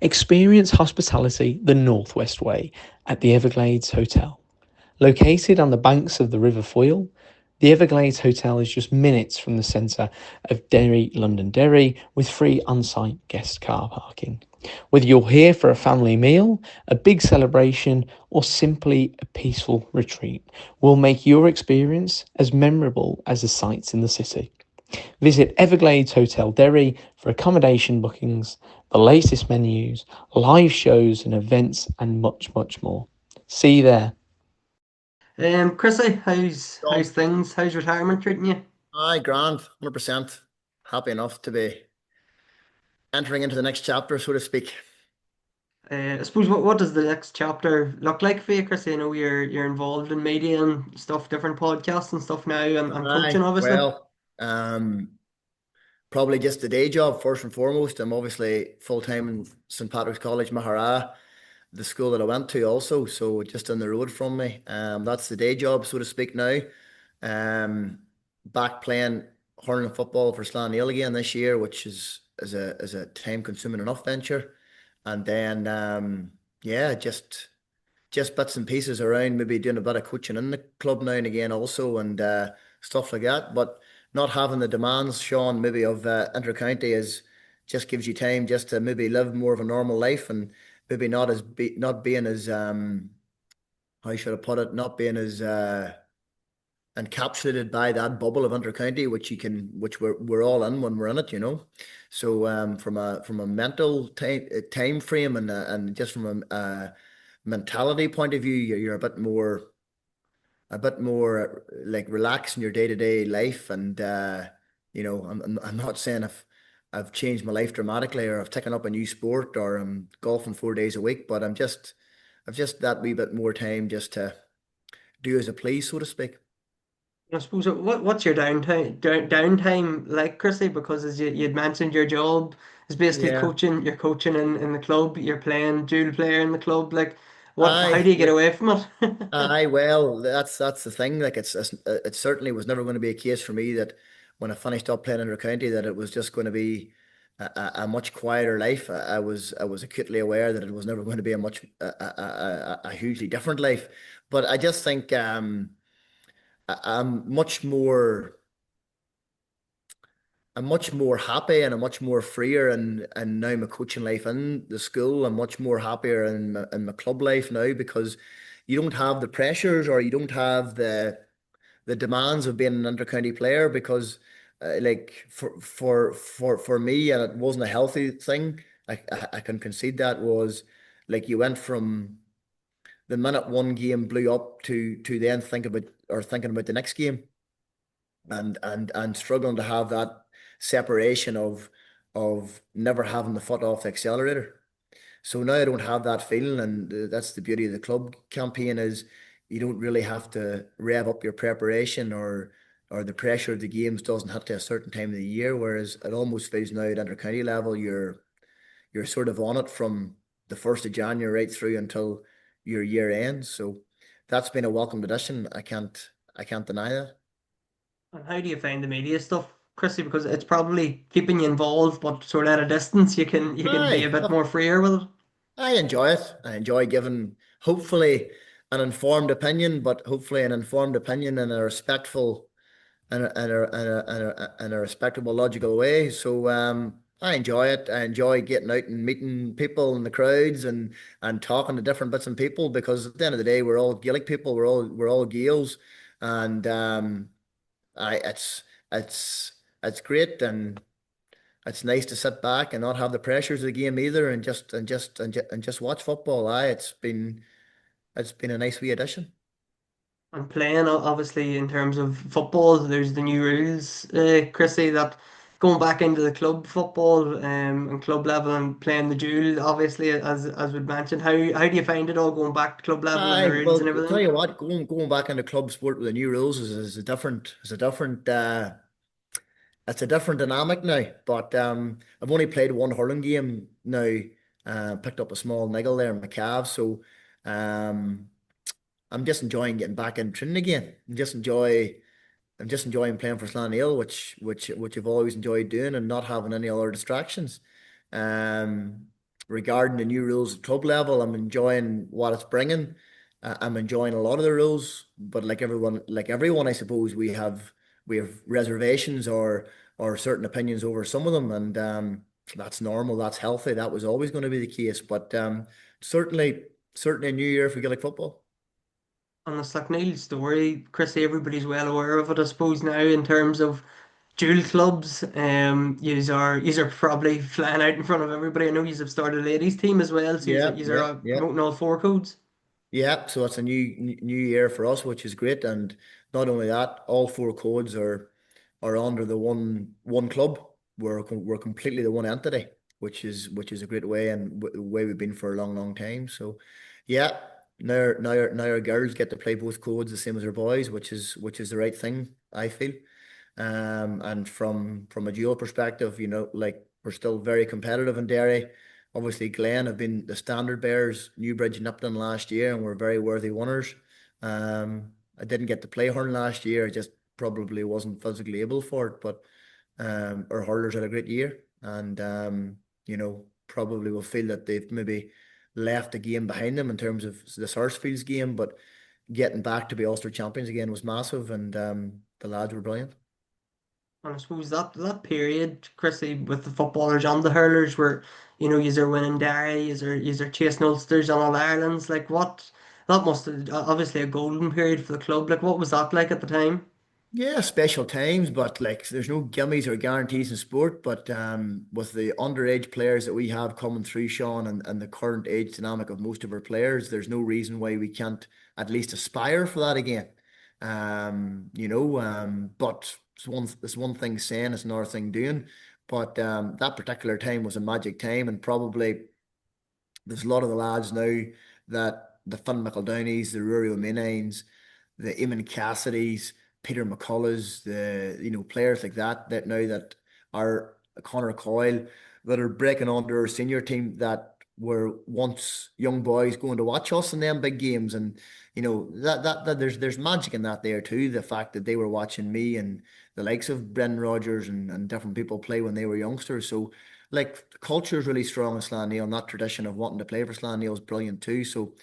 Experience hospitality the Northwest way at the Everglades Hotel. Located on the banks of the River Foyle, the Everglades Hotel is just minutes from the centre of Derry, London Derry, with free on-site guest car parking. Whether you're here for a family meal, a big celebration, or simply a peaceful retreat, will make your experience as memorable as the sights in the city. Visit Everglades Hotel Derry for accommodation bookings, the latest menus, live shows and events, and much, much more. See you there. Chrissy, how's John, things? How's retirement treating you? aye, grand, 100%. Happy enough to be entering into the next chapter, so to speak. I suppose what does the next chapter look like for you, Chrissy? I know you're involved in media and stuff, different podcasts and stuff now, and coaching, Aye, obviously. well, probably just the day job first and foremost. I'm obviously full-time in St. Patrick's College, Mahara, the school that I went to also, so just on the road from me. That's the day job, so to speak now. Um, Back playing hurling football for Sleacht Néill again this year, which is a time-consuming enough venture. And then yeah, just bits and pieces around, maybe doing a bit of coaching in the club now and again also, and stuff like that. But not having the demands, Sean, maybe of inter-county is just gives you time just to maybe live more of a normal life, and maybe not being as how should I put it, not being as encapsulated by that bubble of inter-county, which we're all in when we're in it, you know. So from a mental time frame, and just from a mentality point of view, you're a bit more like relaxed in your day-to-day life. And I'm not saying if I've changed my life dramatically, or I've taken up a new sport, or I'm golfing 4 days a week, but I've just that wee bit more time just to do as I please, so to speak. I suppose what's your downtime like, Chrissy? Because as you'd mentioned, your job is basically Yeah. coaching. You're coaching in the club. You're playing dual player in the club. Like, what? How Aye, do you get yeah. away from it? Aye, well, that's the thing. Like it certainly was never going to be a case for me that when I finished up playing in county that it was just going to be a much quieter life. I was acutely aware that it was never going to be a hugely different life. But I just think I'm much more. I'm much more happy, and I'm much more freer, and now my coaching life in the school. I'm much more happier in my club life now, because you don't have the pressures, or you don't have the demands of being an inter-county player, because like for me, and it wasn't a healthy thing. I can concede that was like you went from the minute one game blew up to then thinking about the next game, and struggling to have that separation of never having the foot off the accelerator. So now I don't have that feeling, and that's the beauty of the club campaign is you don't really have to rev up your preparation, or the pressure of the games doesn't hit to a certain time of the year. Whereas it almost feels now at inter-county level you're sort of on it from the 1st of January right through until your year ends. So that's been a welcome addition. I can't deny that. And how do you find the media stuff, Chrissy? Because it's probably keeping you involved, but sort of at a distance. You can be a Aye, bit more freer with it. I enjoy it. I enjoy giving, hopefully, an informed opinion, but hopefully an informed opinion in a respectful and a respectable, logical way. So I enjoy it. I enjoy getting out and meeting people in the crowds, and talking to different bits and people, because at the end of the day, we're all Gaelic people. We're all Gaels, and I it's great, and it's nice to sit back and not have the pressures of the game either, and just watch football. It's been a nice wee addition. And playing, obviously, in terms of football, there's the new rules, Chrissy, that going back into the club football and club level and playing the duel, obviously, as we'd mentioned. How do you find it all going back to club level and the Aye, rules and well, I'll tell everything? you what, going back into club sport with the new rules is a different dynamic now. But I've only played one hurling game now. Picked up a small niggle there in my calf, so um, I'm just enjoying getting back in training again. I'm just enjoying playing for Sleacht Néill, which I've always enjoyed doing, and not having any other distractions. Um, regarding the new rules at club level, I'm enjoying what it's bringing. I'm enjoying a lot of the rules, but like everyone, I suppose we have reservations or certain opinions over some of them, and that's normal. That's healthy. That was always going to be the case, but certainly, certainly a new year for Gaelic football. On the Sleacht Néill story, Chrissy, everybody's well aware of it, I suppose, now in terms of dual clubs. Yous are probably flying out in front of everybody. I know yous have started a ladies team as well, so Yeah, yous are yeah, yeah. promoting all four codes. Yeah, so it's a new year for us, which is great. And not only that, all four codes are under the one club. We're completely the one entity, which is a great way and way we've been for a long, long time. So, yeah, now our girls get to play both codes the same as our boys, which is the right thing, I feel. And from a dual perspective, like we're still very competitive in Derry. Obviously, Glen have been the standard bearers, Newbridge and Upton last year, and were very worthy winners. I didn't get to play hurling last year. I just probably wasn't physically able for it. But our hurlers had a great year, and probably will feel that they've maybe left the game behind them in terms of the Sarsfields game. But getting back to be Ulster champions again was massive, and the lads were brilliant. And I suppose that period, Chrissy, with the footballers and the hurlers, where yous are winning Derry, yous are chasing Ulsters and All Irelands. Like what? That must have obviously a golden period for the club. Like what was that like at the time? Yeah, special times, but like there's no gimmies or guarantees in sport. But with the underage players that we have coming through, Sean, and the current age dynamic of most of our players, there's no reason why we can't at least aspire for that again. But it's one thing saying, it's another thing doing. But that particular time was a magic time, and probably there's a lot of the lads now that the Finn McEldowneys, the Rory O'Minines, the Eamon Cassidy's, Peter McCullough's, the players like that now that are Connor Coyle that are breaking onto our senior team that were once young boys going to watch us in them big games, and that there's magic in that there too. The fact that they were watching me and the likes of Brendan Rodgers and different people play when they were youngsters. So like the culture is really strong in Slaney, and that tradition of wanting to play for Slaney is brilliant too. So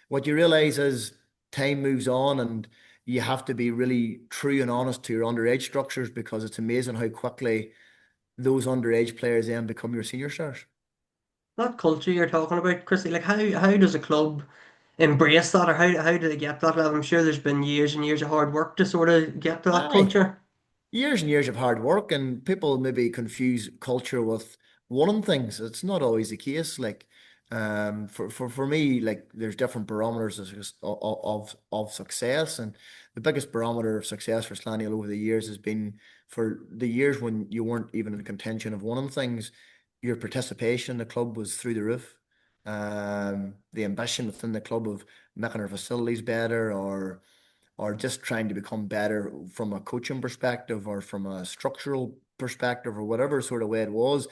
what you realize is time moves on, and you have to be really true and honest to your underage structures because it's amazing how quickly those underage players then become your senior stars. That culture you're talking about, Chrissy, like how does a club embrace that, or how do they get that? Well, I'm sure there's been years and years of hard work to sort of get to that Aye. culture. Years and years of hard work, and people maybe confuse culture with wanting things. It's not always the case. Like, for me, like there's different barometers of success, and the biggest barometer of success for Slaney over the years has been for the years when you weren't even in contention of wanting things. Your participation in the club was through the roof. The ambition within the club of making our facilities better, or just trying to become better from a coaching perspective or from a structural perspective or whatever sort of way it was.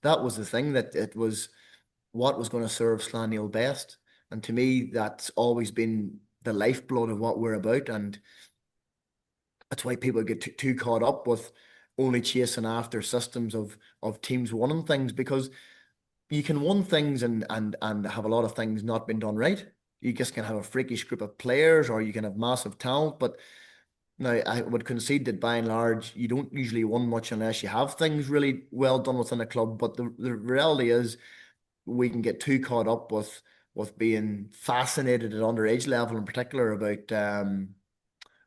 That was the thing, that it was what was going to serve Slanneil best. And to me, that's always been the lifeblood of what we're about. And that's why people get too caught up with only chasing after systems of teams winning things, because you can win things and have a lot of things not been done right. You just can have a freakish group of players, or you can have massive talent. But now I would concede that by and large, you don't usually win much unless you have things really well done within a club. But the reality is, we can get too caught up with being fascinated at underage level in particular about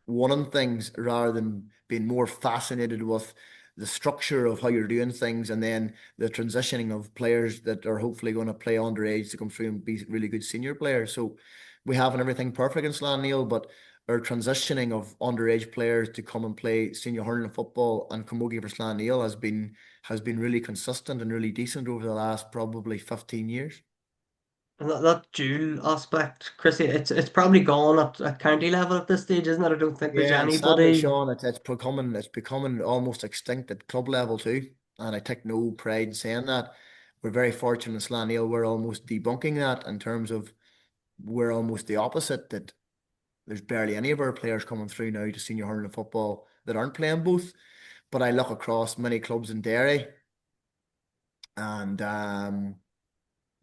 wanting things rather than being more fascinated with the structure of how you're doing things, and then the transitioning of players that are hopefully going to play underage to come through and be really good senior players. So we haven't everything perfect in Slan, but our transitioning of underage players to come and play senior hurling football and camogie for Slan has been really consistent and really decent over the last probably 15 years. And that dual aspect, Chrissy, it's probably gone at county level at this stage, isn't it? I don't think there's Yeah, and sadly, anybody. Sean, it's becoming almost extinct at club level too. And I take no pride in saying that. We're very fortunate in Slanneil. We're almost debunking that in terms of we're almost the opposite, that there's barely any of our players coming through now to senior hurling and football that aren't playing both. But I look across many clubs in Derry, and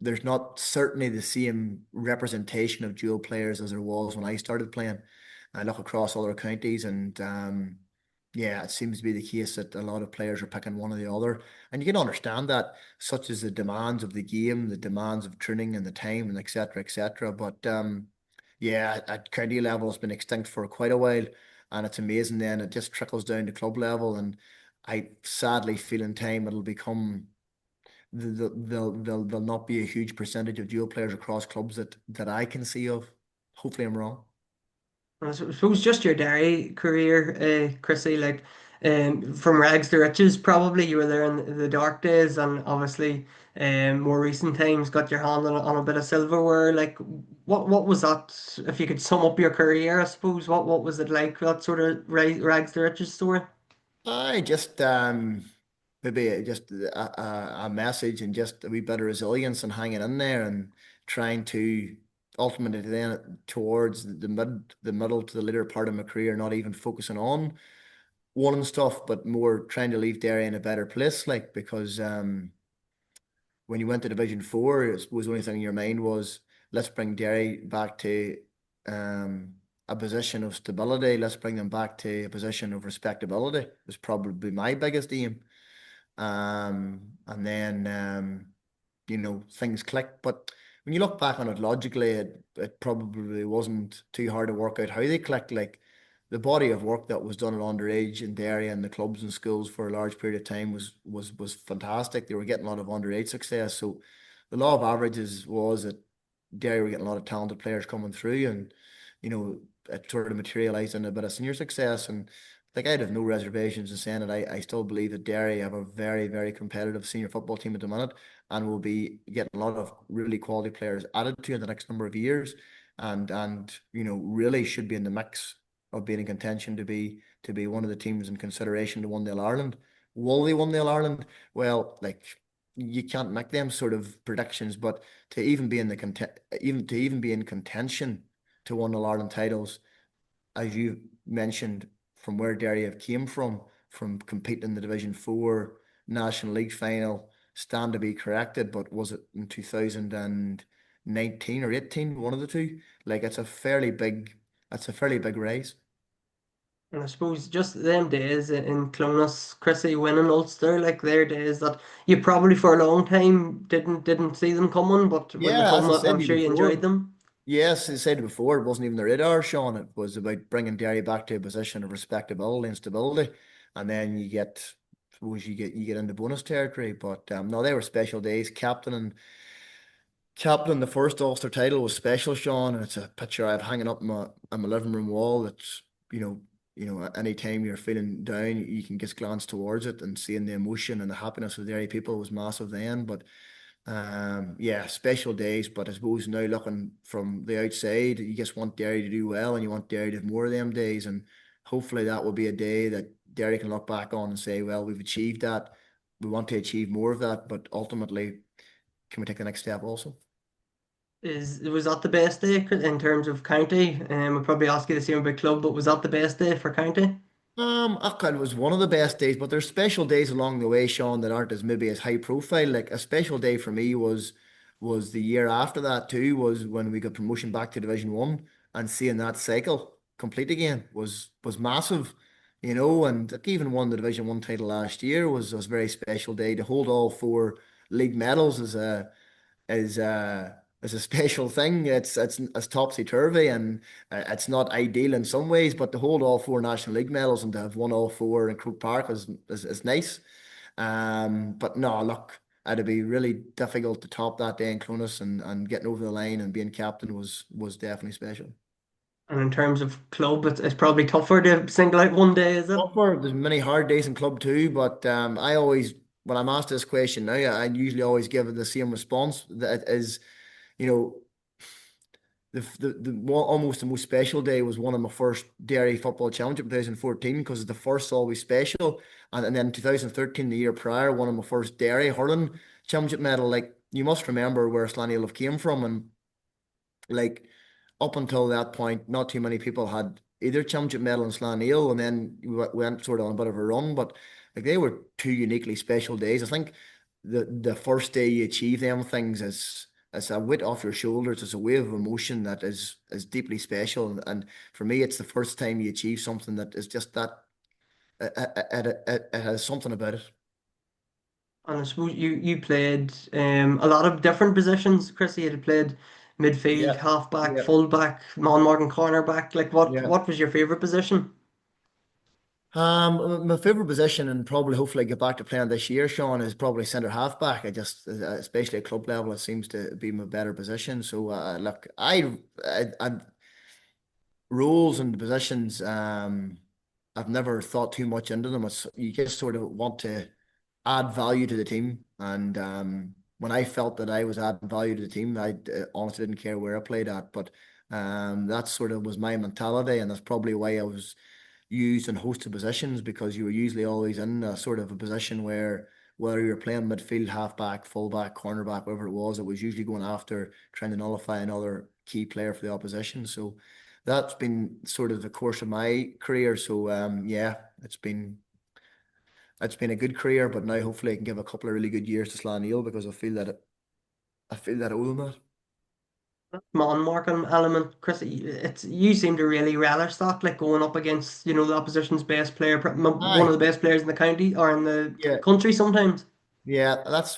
there's not certainly the same representation of dual players as there was when I started playing. I look across other counties and yeah, it seems to be the case that a lot of players are picking one or the other. And you can understand that, such as the demands of the game, the demands of training and the time and et cetera. But yeah, at county level it's been extinct for quite a while. And it's amazing then it just trickles down to club level, and I sadly feel in time it'll become there'll not be a huge percentage of dual players across clubs that I can see of. Hopefully I'm wrong. I suppose just your Derry career, Chrissy, like from rags to riches, probably you were there in the dark days, and obviously, more recent times got your hand on a bit of silverware. Like, what was that? If you could sum up your career, I suppose, what was it like? That sort of rags to riches story? I just maybe just a message and just a wee bit of resilience and hanging in there and trying to ultimately then towards the middle to the later part of my career, not even focusing on one and stuff, but more trying to leave Derry in a better place, like because when you went to Division Four, I suppose the only thing in your mind was let's bring Derry back to a position of stability. Let's bring them back to a position of respectability. Was probably my biggest aim. And then things clicked. But when you look back on it logically, it probably wasn't too hard to work out how they clicked. Like the body of work that was done at underage in Derry and the clubs and schools for a large period of time was fantastic. They were getting a lot of underage success. So the law of averages was that Derry were getting a lot of talented players coming through, and it sort of materialized in a bit of senior success. And like I'd have no reservations in saying it. I still believe that Derry have a very, very competitive senior football team at the minute, and will be getting a lot of really quality players added to in the next number of years, and really should be in the mix of being in contention to be one of the teams in consideration to win the All Ireland. Will they win the All Ireland? Well, like you can't make them sort of predictions, but to even be in the even be in contention to win All Ireland titles, as you mentioned, from where Derry have came from competing in the Division Four National League final, stand to be corrected, but was it in 2019 or 18, one of the two? Like that's a fairly big rise. And I suppose just them days in Clonus, Chrissy winning Ulster, like their days that you probably for a long time didn't see them coming, but when they Yeah, as come, I said I'm to you sure you enjoyed before, them. yes, I said before, it wasn't even the radar, Sean. It was about bringing Derry back to a position of respectability and stability, and then suppose you get into bonus territory. But no, they were special days. Captain, the first Ulster title was special, Sean, and it's a picture I have hanging up on my living room wall. That's anytime you're feeling down, you can just glance towards it, and seeing the emotion and the happiness of the Derry people was massive then. But yeah, special days. But I suppose now looking from the outside, you just want Derry to do well, and you want Derry to have more of them days, and hopefully that will be a day that Derry can look back on and say, well, we've achieved that. We want to achieve more of that, but ultimately, can we take the next step also? Was that the best day in terms of county? I'd probably ask you the same about club, but was that the best day for county? It was one of the best days, but there's special days along the way, Sean, that aren't as maybe as high profile. Like a special day for me was the year after that too, was when we got promotion back to Division One, and seeing that cycle complete again was massive, and like, even won the Division One title last year was a very special day. To hold all four league medals is is a special thing. It's topsy turvy, and it's not ideal in some ways. But to hold all four National League medals and to have won all four in Croke Park is nice. But no, look, it'd be really difficult to top that day in Clonus, and getting over the line and being captain was definitely special. And in terms of club, it's probably tougher to single out one day, is it? Tougher. There's many hard days in club too, but I always, when I'm asked this question now, I usually always give it the same response. That is, you know, almost the most special day was one of my first Dairy Football Championship in 2014, because the first always special, and then 2013, the year prior, one of my first Dairy Hurling Championship medal. Like you must remember where Sleacht have came from, and like up until that point, not too many people had either championship medal in Sleacht, and then we went sort of on a bit of a run, but like they were two uniquely special days. I think the first day you achieve them things it's a weight off your shoulders. It's a wave of emotion that is deeply special. And for me, it's the first time you achieve something that is just that. It has something about it. And I suppose you played a lot of different positions. Chrissy had played midfield, Yeah, halfback, yeah, fullback, man marking cornerback. Like yeah. what was your favorite position? My favorite position, and probably hopefully get back to playing this year, Sean, is probably centre halfback. I just, especially at club level, it seems to be my better position. So, look, I roles and positions, I've never thought too much into them. It's, you just sort of want to add value to the team, and when I felt that I was adding value to the team, I honestly didn't care where I played at. But that sort of was my mentality, and that's probably why I was used in host of positions, because you were usually always in a sort of a position where whether you're playing midfield, halfback, fullback, cornerback, whatever it was usually going after trying to nullify another key player for the opposition. So that's been sort of the course of my career. So yeah, it's been a good career, but now hopefully I can give a couple of really good years to Sleacht Néill, because I feel that I owe them that. Man marking element, Chrissy. It's you seem to really relish that, like going up against the opposition's best player, one of the Aye, best players in the county or in the yeah. country sometimes. Yeah, that's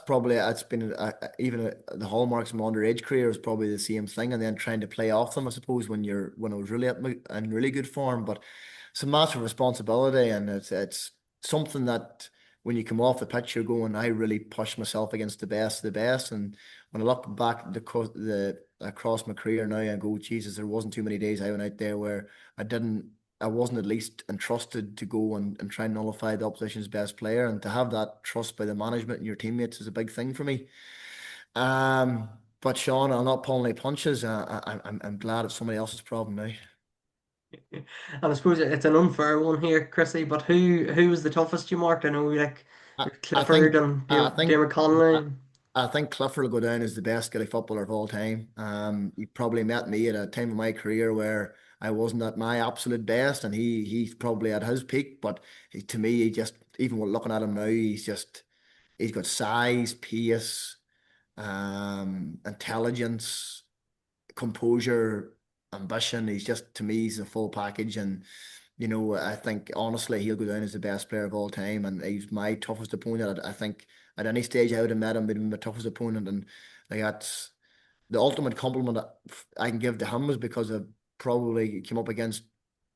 been even the hallmarks of my underage career is probably the same thing, and then trying to play off them, I suppose, when I was really in really good form. But it's a massive responsibility, and it's something that when you come off the pitch, you're going, I really pushed myself against the best. And when I look back the across my career now, I go, Jesus, there wasn't too many days I went out there where I didn't. I wasn't at least entrusted to go and try and nullify the opposition's best player, and to have that trust by the management and your teammates is a big thing for me. Um, but Sean, I'll not pull any punches. I'm glad it's somebody else's problem now. And I suppose it's an unfair one here, Chrissy. But who was the toughest you marked? I know like I, I Clifford think and I think Diarmuid Connolly. I think Clifford will go down as the best Gaelic footballer of all time. He probably met me at a time of my career where I wasn't at my absolute best, and he's probably at his peak. But to me, he just, even with looking at him now, he's got size, pace, intelligence, composure, ambition. He's just, to me, he's a full package. And I think honestly he'll go down as the best player of all time, and he's my toughest opponent. I think at any stage I would have met him, he'd been my toughest opponent, and like that's the ultimate compliment I can give to him, is because I probably came up against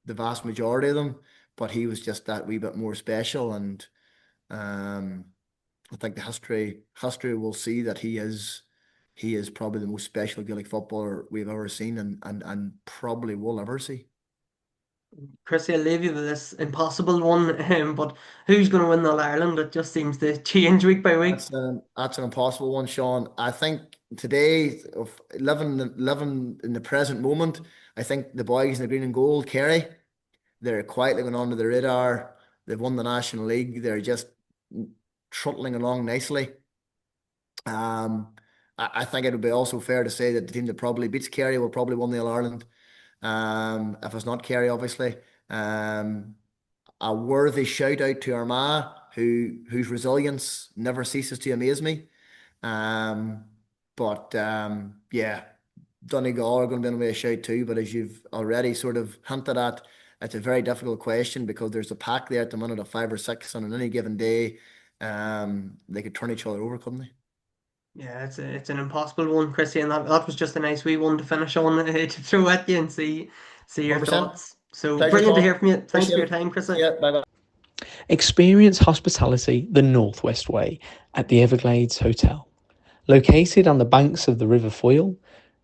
the vast majority of them, but he was just that wee bit more special. And um, I think the history will see that he is probably the most special Gaelic footballer we've ever seen, and probably will ever see. Chrissy, I'll leave you with this impossible one. But who's going to win the All Ireland? It just seems to change week by week. That's an impossible one, Sean. I think today, of living in the present moment, I think the boys in the green and gold, Kerry, they're quietly going under the radar. They've won the National League. They're just trundling along nicely. Um, I think it would be also fair to say that the team that probably beats Kerry will probably win the All Ireland. If it's not Kerry, obviously. Um, a worthy shout out to Armagh, whose resilience never ceases to amaze me. Um, but yeah, Donegal are going to be a shout too. But as you've already sort of hinted at, it's a very difficult question, because there's a pack there at the minute of 5 or 6, and on any given day, they could turn each other over, couldn't they? Yeah, it's an impossible one, Chrissy, and that was just a nice wee one to finish on to throw at you and see your 100%. thoughts. So Pleasure, brilliant to Sean. hear from you. Thanks for Appreciate your it. time, Chrissy. See ya. Bye bye. Experience hospitality the Northwest way at the Everglades Hotel. Located on the banks of the River Foyle,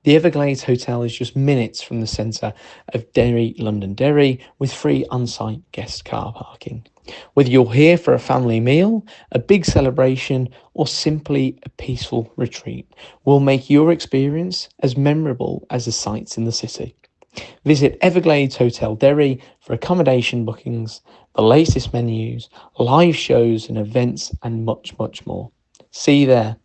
the Everglades Hotel is just minutes from the centre of Derry, London Derry, with free on-site guest car parking. Whether you're here for a family meal, a big celebration, or simply a peaceful retreat, we'll make your experience as memorable as the sights in the city. Visit Everglades Hotel Derry for accommodation bookings, the latest menus, live shows and events, and much, much more. See you there.